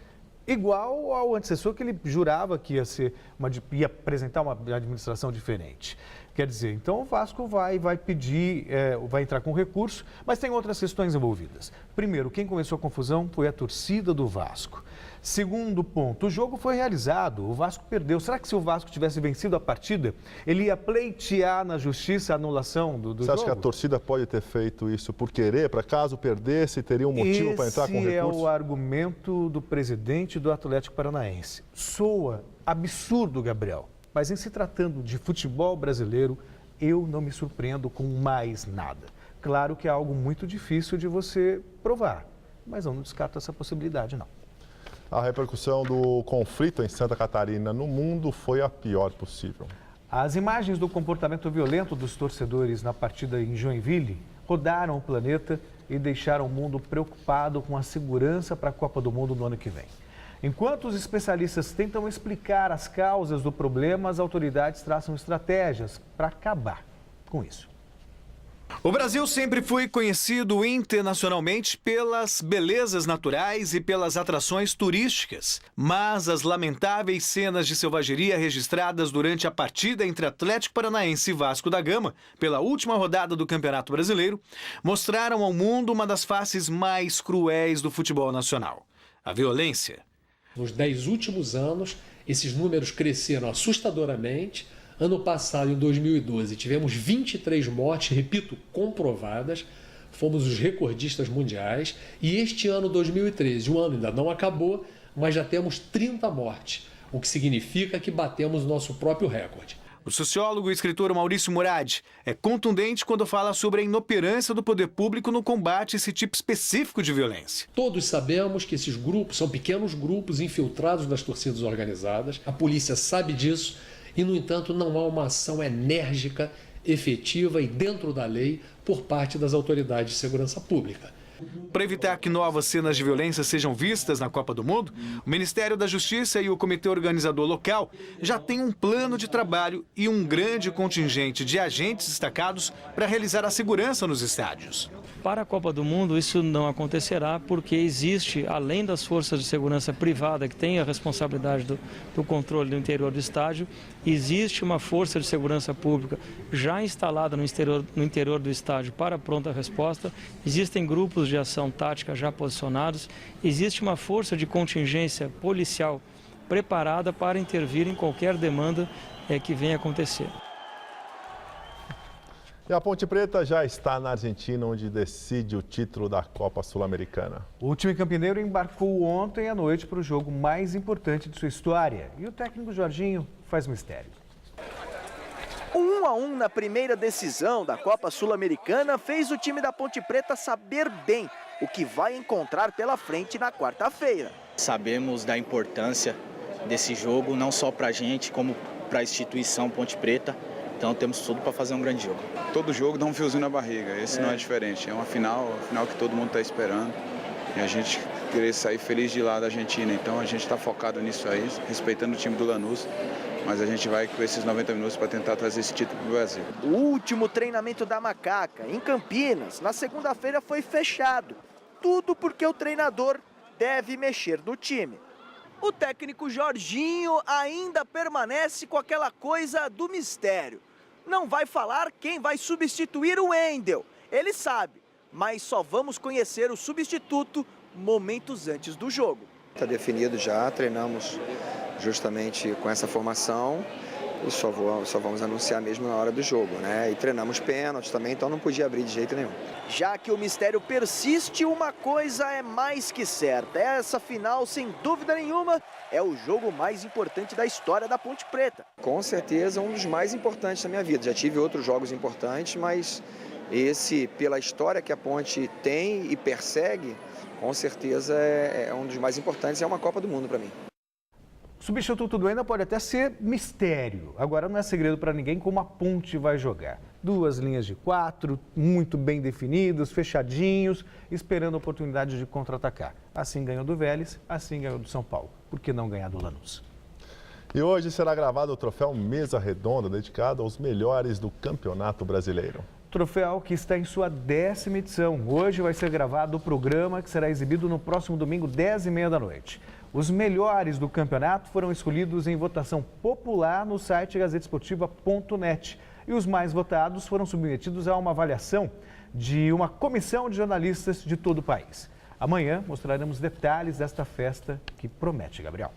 igual ao antecessor, que ele jurava que ia apresentar uma administração diferente. Quer dizer, então o Vasco vai pedir, vai entrar com recurso, mas tem outras questões envolvidas. Primeiro, quem começou a confusão foi a torcida do Vasco. Segundo ponto, o jogo foi realizado, o Vasco perdeu. Será que se o Vasco tivesse vencido a partida, ele ia pleitear na justiça a anulação do jogo? Você acha que a torcida pode ter feito isso por querer, para caso perdesse, teria um motivo para entrar com recurso? Esse é o argumento do presidente do Atlético Paranaense. Soa absurdo, Gabriel, mas em se tratando de futebol brasileiro, eu não me surpreendo com mais nada. Claro que é algo muito difícil de você provar, mas eu não descarto essa possibilidade, não. A repercussão do conflito em Santa Catarina no mundo foi a pior possível. As imagens do comportamento violento dos torcedores na partida em Joinville rodaram o planeta e deixaram o mundo preocupado com a segurança para a Copa do Mundo no ano que vem. Enquanto os especialistas tentam explicar as causas do problema, as autoridades traçam estratégias para acabar com isso. O Brasil sempre foi conhecido internacionalmente pelas belezas naturais e pelas atrações turísticas. Mas as lamentáveis cenas de selvageria registradas durante a partida entre Atlético Paranaense e Vasco da Gama, pela última rodada do Campeonato Brasileiro, mostraram ao mundo uma das faces mais cruéis do futebol nacional: a violência. Nos 10 últimos anos, esses números cresceram assustadoramente. Ano passado, em 2012, tivemos 23 mortes, repito, comprovadas. fomos os recordistas mundiais e este ano 2013, o ano ainda não acabou, mas já temos 30 mortes, o que significa que batemos o nosso próprio recorde. O sociólogo e escritor Maurício Murad é contundente quando fala sobre a inoperância do poder público no combate a esse tipo específico de violência. Todos sabemos que esses grupos são pequenos grupos infiltrados das torcidas organizadas, a polícia sabe disso e, no entanto, não há uma ação enérgica, efetiva e dentro da lei por parte das autoridades de segurança pública. Para evitar que novas cenas de violência sejam vistas na Copa do Mundo, o Ministério da Justiça e o comitê organizador local já têm um plano de trabalho e um grande contingente de agentes destacados para realizar a segurança nos estádios. Para a Copa do Mundo, isso não acontecerá porque existe, além das forças de segurança privada que têm a responsabilidade do controle do interior do estádio, existe uma força de segurança pública já instalada no interior do estádio para pronta resposta, existem grupos de ação tática já posicionados, existe uma força de contingência policial preparada para intervir em qualquer demanda que venha acontecer. E a Ponte Preta já está na Argentina, onde decide o título da Copa Sul-Americana. O time campineiro embarcou ontem à noite para o jogo mais importante de sua história. E o técnico Jorginho faz mistério. O 1-1 na primeira decisão da Copa Sul-Americana fez o time da Ponte Preta saber bem o que vai encontrar pela frente na quarta-feira. Sabemos da importância desse jogo, não só para a gente, como para a instituição Ponte Preta. Então temos tudo para fazer um grande jogo. Todo jogo dá um fiozinho na barriga, esse não é diferente. É uma final que todo mundo está esperando. E a gente querer sair feliz de lá da Argentina. Então a gente está focado nisso aí, respeitando o time do Lanús. Mas a gente vai com esses 90 minutos para tentar trazer esse título para o Brasil. O último treinamento da Macaca, em Campinas, na segunda-feira foi fechado. Tudo porque o treinador deve mexer no time. O técnico Jorginho ainda permanece com aquela coisa do mistério. Não vai falar quem vai substituir o Wendel. Ele sabe, mas só vamos conhecer o substituto momentos antes do jogo. Está definido já, treinamos justamente com essa formação e só vamos anunciar mesmo na hora do jogo, né? E treinamos pênaltis também, então não podia abrir de jeito nenhum. Já que o mistério persiste, uma coisa é mais que certa. Essa final, sem dúvida nenhuma, é o jogo mais importante da história da Ponte Preta. Com certeza, um dos mais importantes da minha vida. Já tive outros jogos importantes, mas esse, pela história que a Ponte tem e persegue, com certeza é um dos mais importantes, é uma Copa do Mundo para mim. O substituto do Wendel pode até ser mistério. Agora não é segredo para ninguém como a Ponte vai jogar. 2 linhas de 4, muito bem definidos, fechadinhos, esperando a oportunidade de contra-atacar. Assim ganhou do Vélez, assim ganhou do São Paulo. Por que não ganhar do Lanús? E hoje será gravado o troféu Mesa Redonda, dedicado aos melhores do Campeonato Brasileiro. Troféu que está em sua 10ª edição. Hoje vai ser gravado o programa que será exibido no próximo domingo, 10h30 da noite. Os melhores do campeonato foram escolhidos em votação popular no site gazetesportiva.net. E os mais votados foram submetidos a uma avaliação de uma comissão de jornalistas de todo o país. Amanhã mostraremos detalhes desta festa que promete, Gabriel.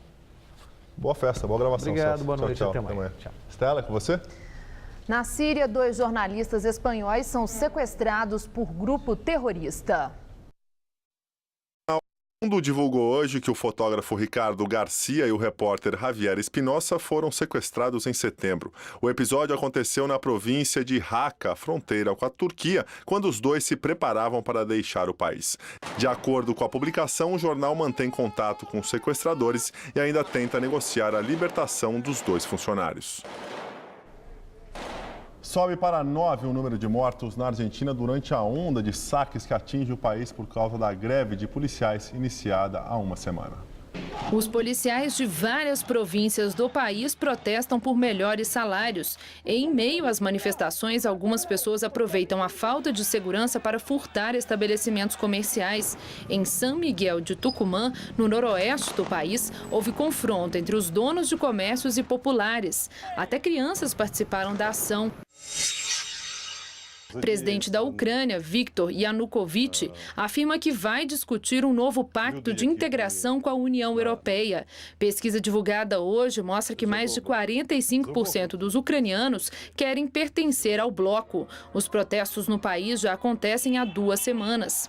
Boa festa, boa gravação. Obrigado, Celso. boa noite, tchau, até tchau. amanhã. Tchau. Estela, com você? Na Síria, 2 jornalistas espanhóis são sequestrados por grupo terrorista. O mundo divulgou hoje que o fotógrafo Ricardo Garcia e o repórter Javier Espinosa foram sequestrados em setembro. O episódio aconteceu na província de Raqqa, fronteira com a Turquia, quando os dois se preparavam para deixar o país. De acordo com a publicação, o jornal mantém contato com os sequestradores e ainda tenta negociar a libertação dos 2 funcionários. Sobe para 9 o número de mortos na Argentina durante a onda de saques que atinge o país por causa da greve de policiais iniciada há uma semana. Os policiais de várias províncias do país protestam por melhores salários. Em meio às manifestações, algumas pessoas aproveitam a falta de segurança para furtar estabelecimentos comerciais. Em San Miguel de Tucumã, no noroeste do país, houve confronto entre os donos de comércios e populares. Até crianças participaram da ação. O presidente da Ucrânia, Viktor Yanukovych, afirma que vai discutir um novo pacto de integração com a União Europeia. Pesquisa divulgada hoje mostra que mais de 45% dos ucranianos querem pertencer ao bloco. Os protestos no país já acontecem há 2 semanas.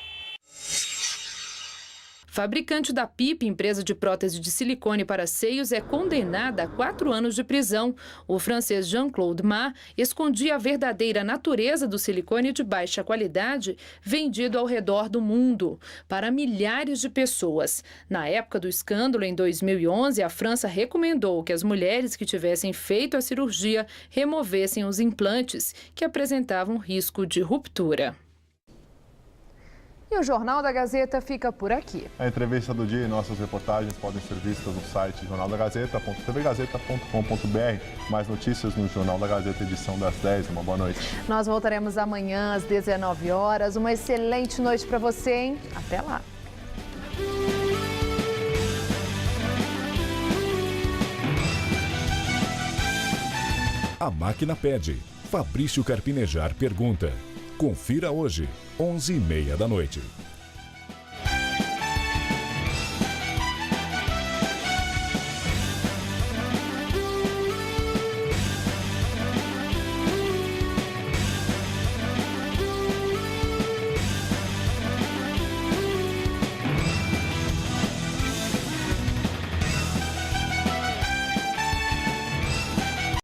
Fabricante da PIP, empresa de prótese de silicone para seios, é condenada a 4 anos de prisão. O francês Jean-Claude Ma escondia a verdadeira natureza do silicone de baixa qualidade vendido ao redor do mundo para milhares de pessoas. Na época do escândalo, em 2011, a França recomendou que as mulheres que tivessem feito a cirurgia removessem os implantes, que apresentavam risco de ruptura. E o Jornal da Gazeta fica por aqui. A entrevista do dia e nossas reportagens podem ser vistas no site jornaldagazeta.tvgazeta.com.br. Mais notícias no Jornal da Gazeta, edição das 10. Uma boa noite. Nós voltaremos amanhã às 19 horas. Uma excelente noite para você, hein? Até lá. A máquina pede. Fabrício Carpinejar pergunta. Confira hoje, 11h30 da noite.